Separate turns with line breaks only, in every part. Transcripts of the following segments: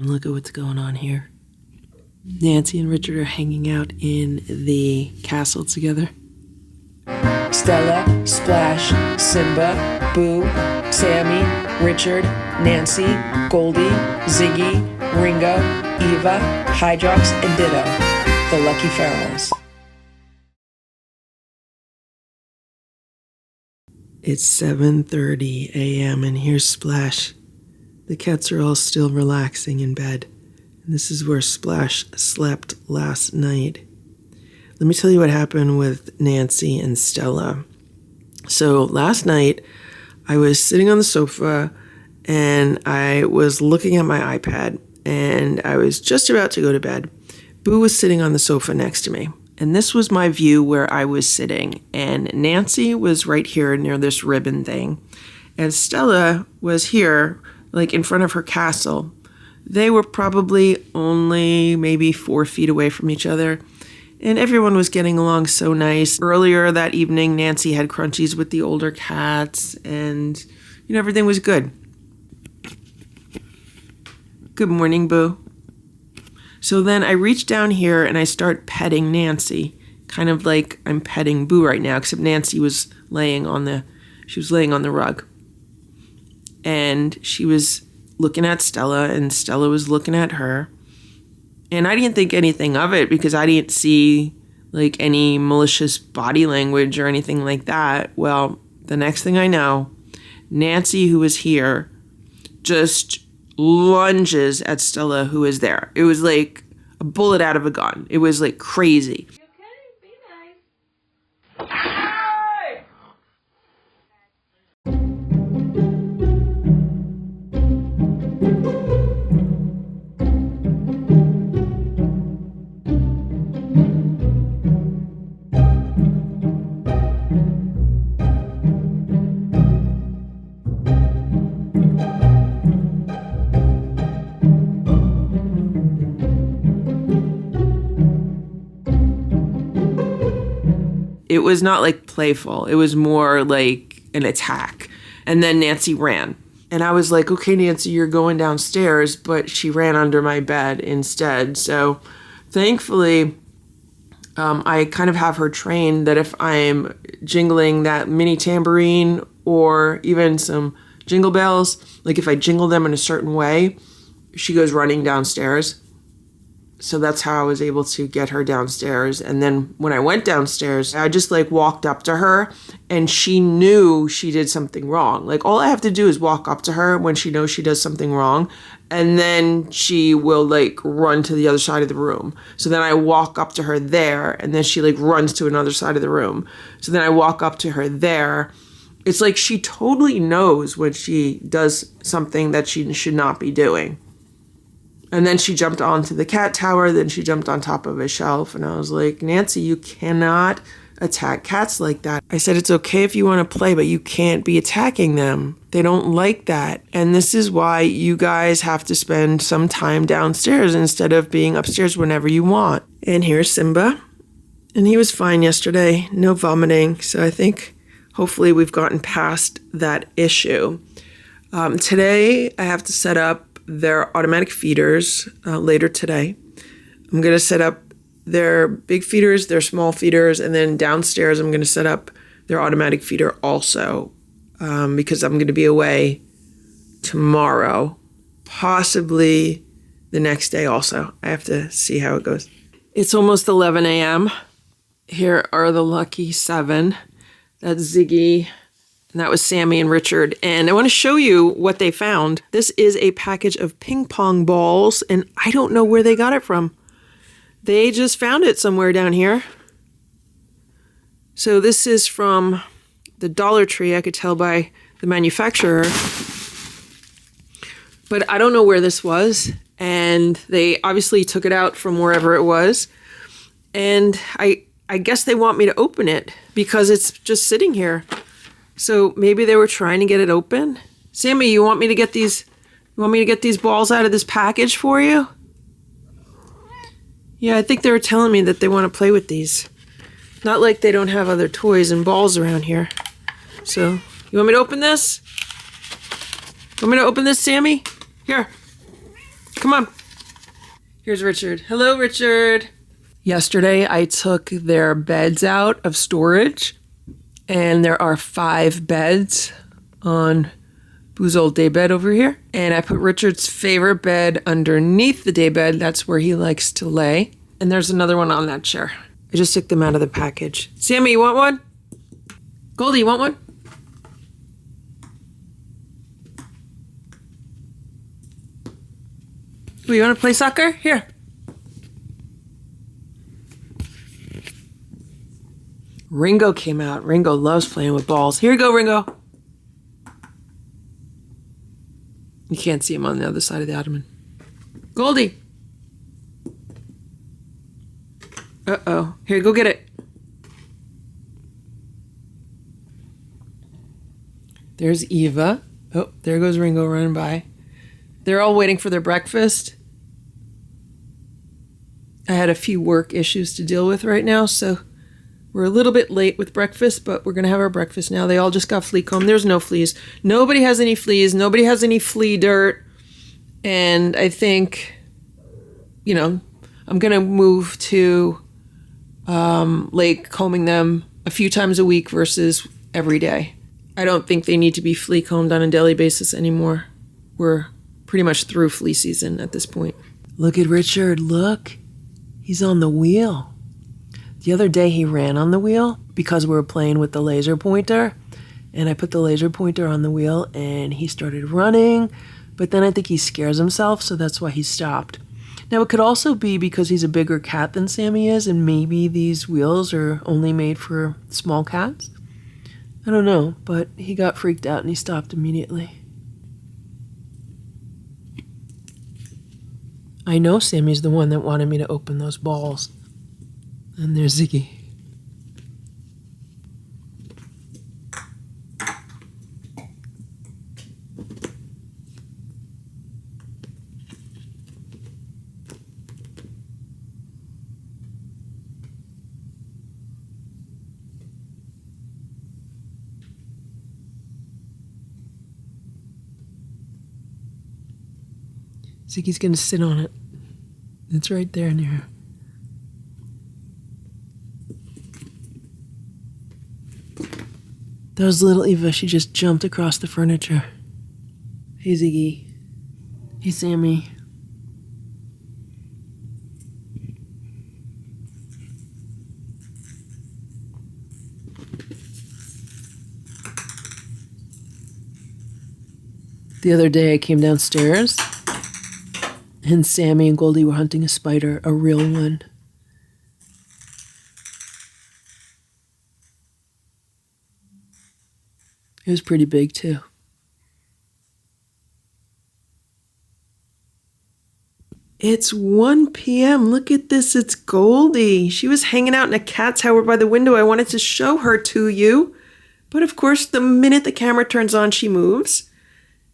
Look at what's going on here. Nancy and Richard are hanging out in the castle together.
Stella, Splash, Simba, Boo, Sammy, Richard, Nancy, Goldie, Ziggy, Ringo, Eva, Hydrox, and Ditto, the Lucky Pharaohs.
It's 7:30 a.m. and here's Splash. The cats are all still relaxing in bed. And this is where Splash slept last night. Let me tell you what happened with Nancy and Stella. So last night, I was sitting on the sofa and I was looking at my iPad and I was just about to go to bed. Boo was sitting on the sofa next to me. And this was my view where I was sitting. And Nancy was right here near this ribbon thing. And Stella was here, like in front of her castle. They were probably only maybe 4 feet away from each other. And everyone was getting along so nice. Earlier that evening, Nancy had crunchies with the older cats. And, everything was good. Good morning, Boo. So then I reach down here and I start petting Nancy. Kind of like I'm petting Boo right now, except Nancy was laying on the rug. And she was looking at Stella and Stella was looking at her. And I didn't think anything of it because I didn't see like any malicious body language or anything like that. Well, the next thing I know, Nancy, who was here, just lunges at Stella, who is there. It was like a bullet out of a gun. It was like crazy.
You okay? Be nice.
It was not like playful. It was more like an attack. And then Nancy ran. And I was like, okay, Nancy, you're going downstairs. But she ran under my bed instead. So thankfully, I kind of have her trained that if I'm jingling that mini tambourine or even some jingle bells, like if I jingle them in a certain way, she goes running downstairs. So that's how I was able to get her downstairs. And then when I went downstairs, I just like walked up to her and she knew she did something wrong. Like all I have to do is walk up to her when she knows she does something wrong. And then she will like run to the other side of the room. So then I walk up to her there and then she like runs to another side of the room. So then I walk up to her there. It's like she totally knows when she does something that she should not be doing. And then she jumped onto the cat tower. Then she jumped on top of a shelf. And I was like, Nancy, you cannot attack cats like that. I said, it's okay if you want to play, but you can't be attacking them. They don't like that. And this is why you guys have to spend some time downstairs instead of being upstairs whenever you want. And here's Simba. And he was fine yesterday. No vomiting. So I think hopefully we've gotten past that issue. Today I have to set up their automatic feeders later today. I'm going to set up their big feeders, their small feeders, and then downstairs I'm going to set up their automatic feeder also because I'm going to be away tomorrow, possibly the next day also. I have to see how it goes. It's almost 11 a.m. Here are the lucky 7. That's Ziggy. And that was Sammy and Richard. And I want to show you what they found. This is a package of ping pong balls, and I don't know where they got it from. They just found it somewhere down here. So this is from the Dollar Tree, I could tell by the manufacturer. But I don't know where this was. And they obviously took it out from wherever it was. And I guess they want me to open it because it's just sitting here. So maybe they were trying to get it open. Sammy, you want me to get these balls out of this package for you? Yeah, I think they were telling me that they want to play with these. Not like they don't have other toys and balls around here. So, you want me to open this? Want me to open this, Sammy? Here. Come on. Here's Richard. Hello, Richard. Yesterday, I took their beds out of storage, and there are 5 beds on Boo's old daybed over here. And I put Richard's favorite bed underneath the daybed. That's where he likes to lay. And there's another one on that chair. I just took them out of the package. Sammy, you want one? Goldie, you want one? Oh, you want to play soccer? Here. Ringo came out. Ringo loves playing with balls. Here you go, Ringo. You can't see him on the other side of the ottoman. Goldie. Uh-oh. Here, go get it. There's Eva. Oh, there goes Ringo running by. They're all waiting for their breakfast. I had a few work issues to deal with right now, so we're a little bit late with breakfast, but we're going to have our breakfast now. They all just got flea comb. There's no fleas. Nobody has any fleas. Nobody has any flea dirt. And I think, I'm going to move to lake combing them a few times a week versus every day. I don't think they need to be flea combed on a daily basis anymore. We're pretty much through flea season at this point. Look at Richard. Look. He's on the wheel. The other day he ran on the wheel because we were playing with the laser pointer, and I put the laser pointer on the wheel and he started running, but then I think he scares himself, so that's why he stopped. Now it could also be because he's a bigger cat than Sammy is, and maybe these wheels are only made for small cats. I don't know, but he got freaked out and he stopped immediately. I know Sammy's the one that wanted me to open those balls. And there's Ziggy. Ziggy's gonna sit on it. It's right there near her. That was little Eva. She just jumped across the furniture. Hey, Ziggy. Hey, Sammy. The other day I came downstairs and Sammy and Goldie were hunting a spider, a real one. It was pretty big, too. It's 1 p.m. Look at this. It's Goldie. She was hanging out in a cat tower by the window. I wanted to show her to you. But of course, the minute the camera turns on, she moves.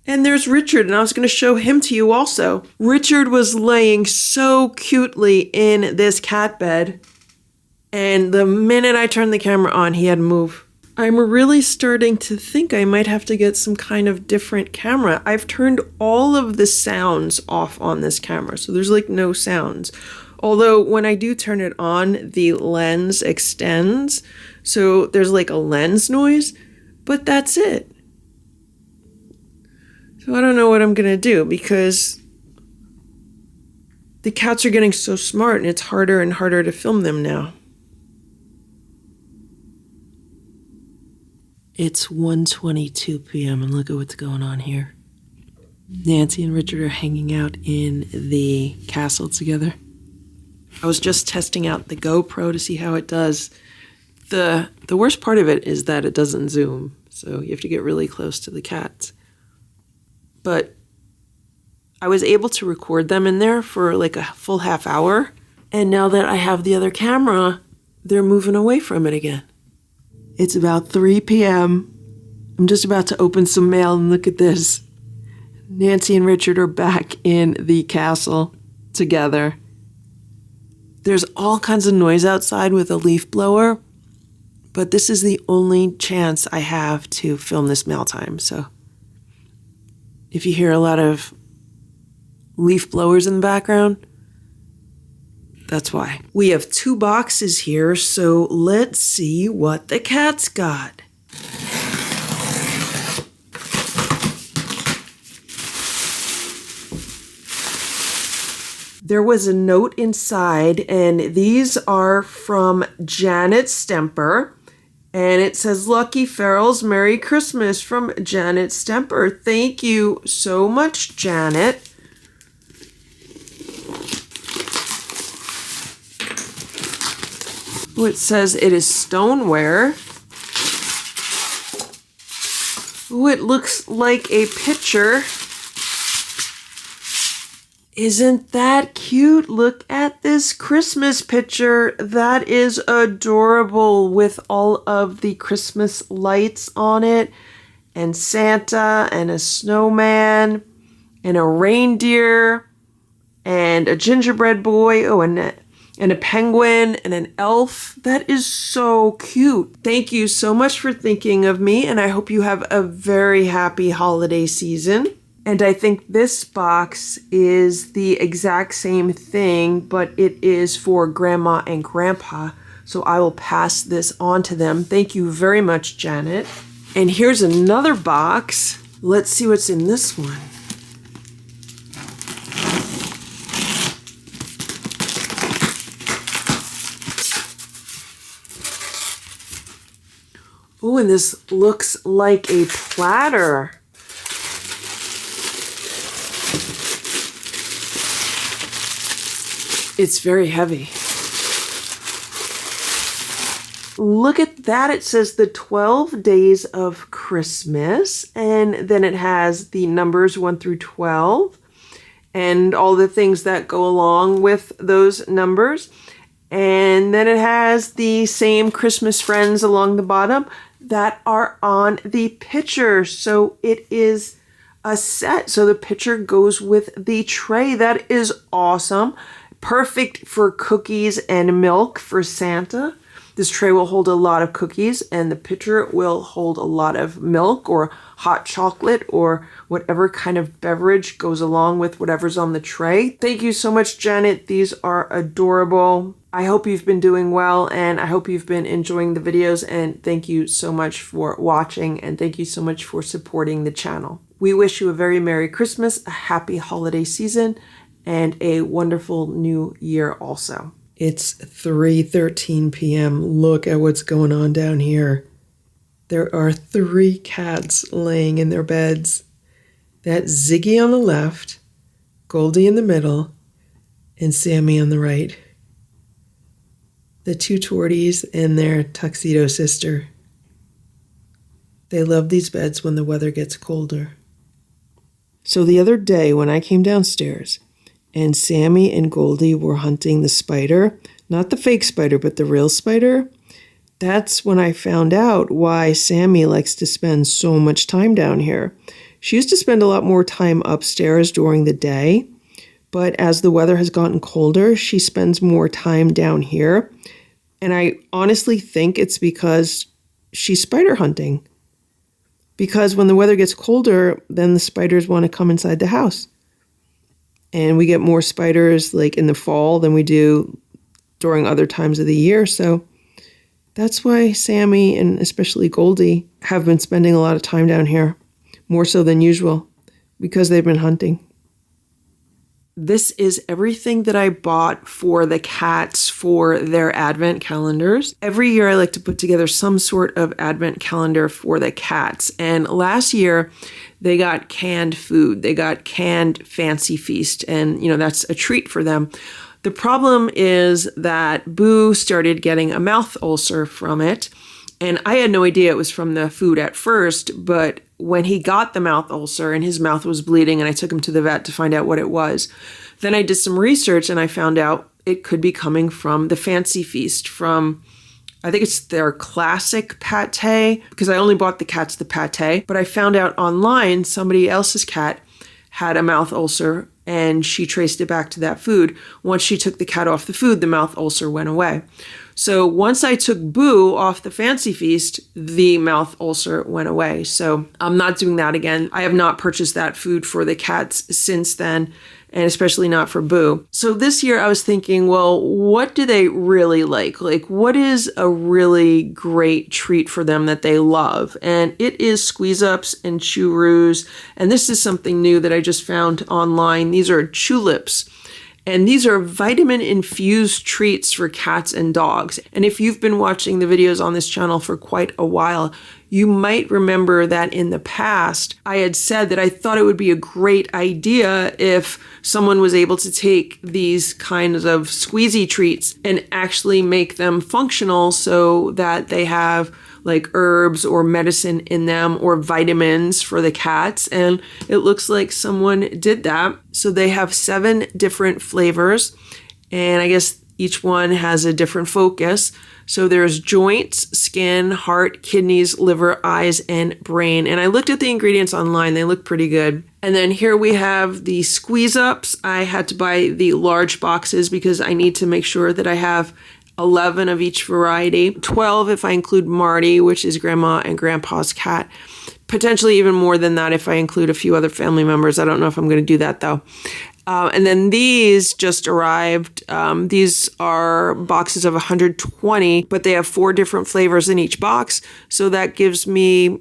And there's Richard, and I was going to show him to you also. Richard was laying so cutely in this cat bed. And the minute I turned the camera on, he had to move. I'm really starting to think I might have to get some kind of different camera. I've turned all of the sounds off on this camera, so there's like no sounds. Although when I do turn it on, the lens extends, so there's like a lens noise, but that's it. So I don't know what I'm gonna do because the cats are getting so smart and it's harder and harder to film them now. It's 1:22 p.m. and look at what's going on here. Nancy and Richard are hanging out in the castle together. I was just testing out the GoPro to see how it does. The worst part of it is that it doesn't zoom, so you have to get really close to the cats. But I was able to record them in there for like a full half hour, and now that I have the other camera, they're moving away from it again. It's about 3 p.m. I'm just about to open some mail and look at this. Nancy and Richard are back in the castle together. There's all kinds of noise outside with a leaf blower, but this is the only chance I have to film this mail time. So if you hear a lot of leaf blowers in the background? That's why. We have 2 boxes here, so let's see what the cats got. There was a note inside, and these are from Janet Stemper. And it says, Lucky Ferals, Merry Christmas from Janet Stemper. Thank you so much, Janet. Oh, it says it is stoneware. Oh, it looks like a pitcher. Isn't that cute? Look at this Christmas picture. That is adorable with all of the Christmas lights on it, and Santa and a snowman and a reindeer and a gingerbread boy. Oh, and a penguin and an elf. That is so cute. Thank you so much for thinking of me, and I hope you have a very happy holiday season. And I think this box is the exact same thing, but it is for Grandma and Grandpa. So I will pass this on to them. Thank you very much, Janet. And here's another box. Let's see what's in this one. Oh, and this looks like a platter. It's very heavy. Look at that. It says the 12 days of Christmas, and then it has the numbers 1 through 12 and all the things that go along with those numbers. And then it has the same Christmas friends along the bottom that are on the pitcher. So it is a set. So the pitcher goes with the tray. That is awesome. Perfect for cookies and milk for Santa. This tray will hold a lot of cookies, and the pitcher will hold a lot of milk or hot chocolate or whatever kind of beverage goes along with whatever's on the tray. Thank you so much, Janet. These are adorable. I hope you've been doing well, and I hope you've been enjoying the videos, and thank you so much for watching, and thank you so much for supporting the channel. We wish you a very Merry Christmas, a happy holiday season, and a wonderful new year also. It's 3:13 p.m. Look at what's going on down here. There are 3 cats laying in their beds. That's Ziggy on the left, Goldie in the middle, and Sammy on the right. The 2 torties and their tuxedo sister. They love these beds when the weather gets colder. So the other day when I came downstairs, and Sammy and Goldie were hunting the spider, not the fake spider, but the real spider. That's when I found out why Sammy likes to spend so much time down here. She used to spend a lot more time upstairs during the day, but as the weather has gotten colder, she spends more time down here. And I honestly think it's because she's spider hunting. Because when the weather gets colder, then the spiders want to come inside the house. And we get more spiders like in the fall than we do during other times of the year. So that's why Sammy and especially Goldie have been spending a lot of time down here, more so than usual, because they've been hunting. This is everything that I bought for the cats for their advent calendars. Every year I like to put together some sort of advent calendar for the cats. And last year they got canned food. They got canned Fancy Feast. And, you know, that's a treat for them. The problem is that Boo started getting a mouth ulcer from it. And I had no idea it was from the food at first, but when he got the mouth ulcer and his mouth was bleeding and I took him to the vet to find out what it was, then I did some research and I found out it could be coming from the Fancy Feast, from, I think it's their classic pate, because I only bought the cats the pate, but I found out online somebody else's cat had a mouth ulcer and she traced it back to that food. Once she took the cat off the food, the mouth ulcer went away. So once I took Boo off the Fancy Feast, the mouth ulcer went away. So I'm not doing that again. I have not purchased that food for the cats since then. and especially not for Boo. So this year I was thinking, well, what do they really like? Like, what is a really great treat for them that they love? And it is squeeze-ups and chew-roos. And this is something new that I just found online. These are Chulips. And these are vitamin-infused treats for cats and dogs. And if you've been watching the videos on this channel for quite a while, you might remember that in the past, I had said that I thought it would be a great idea if someone was able to take these kinds of squeezy treats and actually make them functional so that they have like herbs or medicine in them or vitamins for the cats. And it looks like someone did that. So they have 7 different flavors, and I guess each one has a different focus. So there's joints, skin, heart, kidneys, liver, eyes, and brain. And I looked at the ingredients online. They look pretty good. And then here we have the squeeze ups. I had to buy the large boxes because I need to make sure that I have 11 of each variety, 12 if I include Marty, which is Grandma and Grandpa's cat. Potentially even more than that if I include a few other family members. I don't know if I'm going to do that though. And then these just arrived. These are boxes of 120, but they have 4 different flavors in each box. So that gives me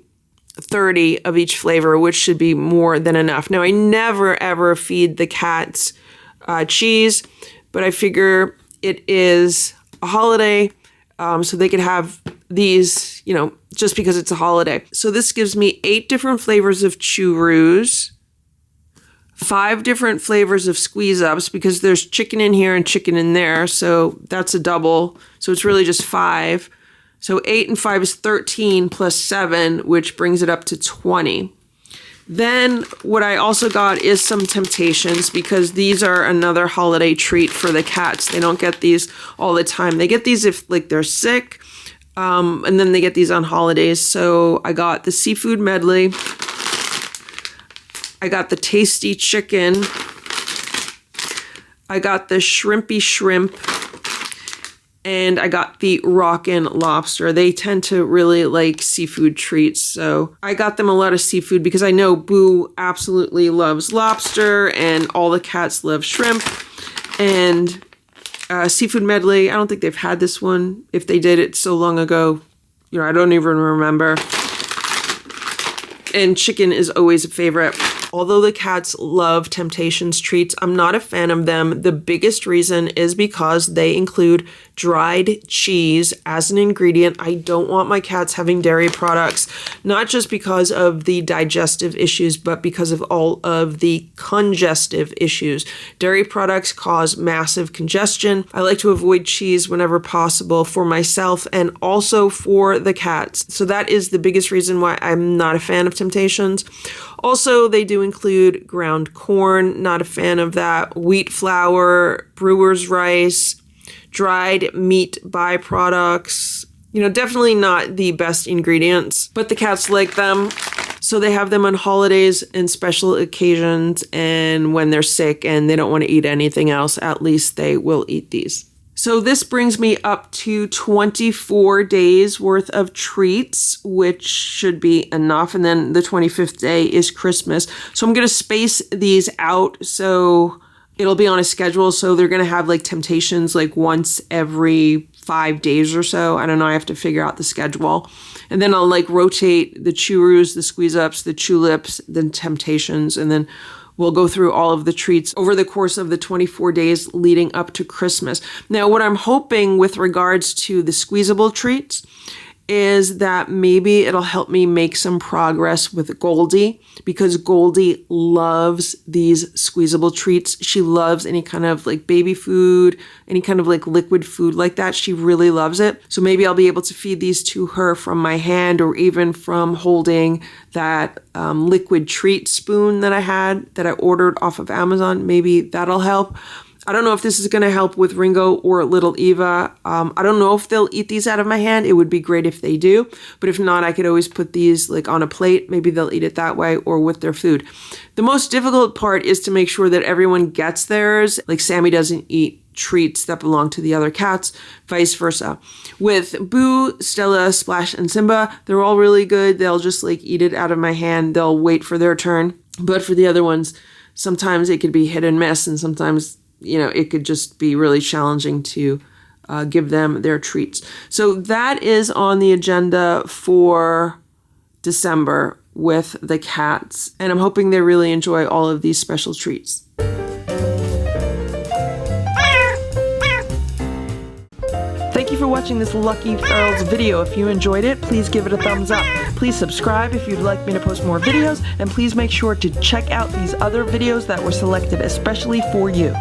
30 of each flavor, which should be more than enough. Now, I never ever feed the cats cheese, but I figure it is a holiday, so they could have these, just because it's a holiday. So this gives me 8 different flavors of chew-roos, 5 different flavors of squeeze-ups, because there's chicken in here and chicken in there, so that's a double. So it's really just 5. So 8 and 5 is 13 plus 7, which brings it up to 20. Then what I also got is some Temptations, because these are another holiday treat for the cats. They don't get these all the time. They get these if they're sick, and then they get these on holidays. So I got the seafood medley. I got the tasty chicken. I got the shrimpy shrimp. And I got the rockin' lobster. They tend to really like seafood treats. So I got them a lot of seafood because I know Boo absolutely loves lobster and all the cats love shrimp. And seafood medley, I don't think they've had this one. If they did it so long ago, I don't even remember. And chicken is always a favorite. Although the cats love Temptations treats, I'm not a fan of them. The biggest reason is because they include dried cheese as an ingredient. I don't want my cats having dairy products, not just because of the digestive issues, but because of all of the congestive issues. Dairy products cause massive congestion. I like to avoid cheese whenever possible for myself and also for the cats. So that is the biggest reason why I'm not a fan of Temptations. Also, they do include ground corn, not a fan of that, wheat flour, brewer's rice, dried meat byproducts. Definitely not the best ingredients, but the cats like them. So they have them on holidays and special occasions, and when they're sick and they don't want to eat anything else, at least they will eat these. So this brings me up to 24 days worth of treats, which should be enough. And then the 25th day is Christmas. So I'm going to space these out so it'll be on a schedule. So they're going to have like Temptations like once every 5 days or so. I don't know. I have to figure out the schedule. And then I'll like rotate the chew-roos, the squeeze-ups, the Chulips, the Temptations, and then we'll go through all of the treats over the course of the 24 days leading up to Christmas. Now, what I'm hoping with regards to the squeezable treats is that maybe it'll help me make some progress with Goldie, because Goldie loves these squeezable treats. She loves any kind of like baby food, any kind of like liquid food like that. She really loves it. So maybe I'll be able to feed these to her from my hand, or even from holding that liquid treat spoon that I ordered off of Amazon. Maybe that'll help. I don't know if this is going to help with Ringo or little Eva. I don't know if they'll eat these out of my hand. It would be great if they do. But if not, I could always put these like on a plate. Maybe they'll eat it that way or with their food. The most difficult part is to make sure that everyone gets theirs. Like Sammy doesn't eat treats that belong to the other cats, vice versa. With Boo, Stella, Splash, and Simba, they're all really good. They'll just like eat it out of my hand. They'll wait for their turn. But for the other ones, sometimes it could be hit and miss, and sometimes, it could just be really challenging to give them their treats. So that is on the agenda for December with the cats, and I'm hoping they really enjoy all of these special treats. Thank you for watching this Lucky Ferals video. If you enjoyed it, please give it a thumbs up. Please subscribe if you'd like me to post more videos, and please make sure to check out these other videos that were selected especially for you.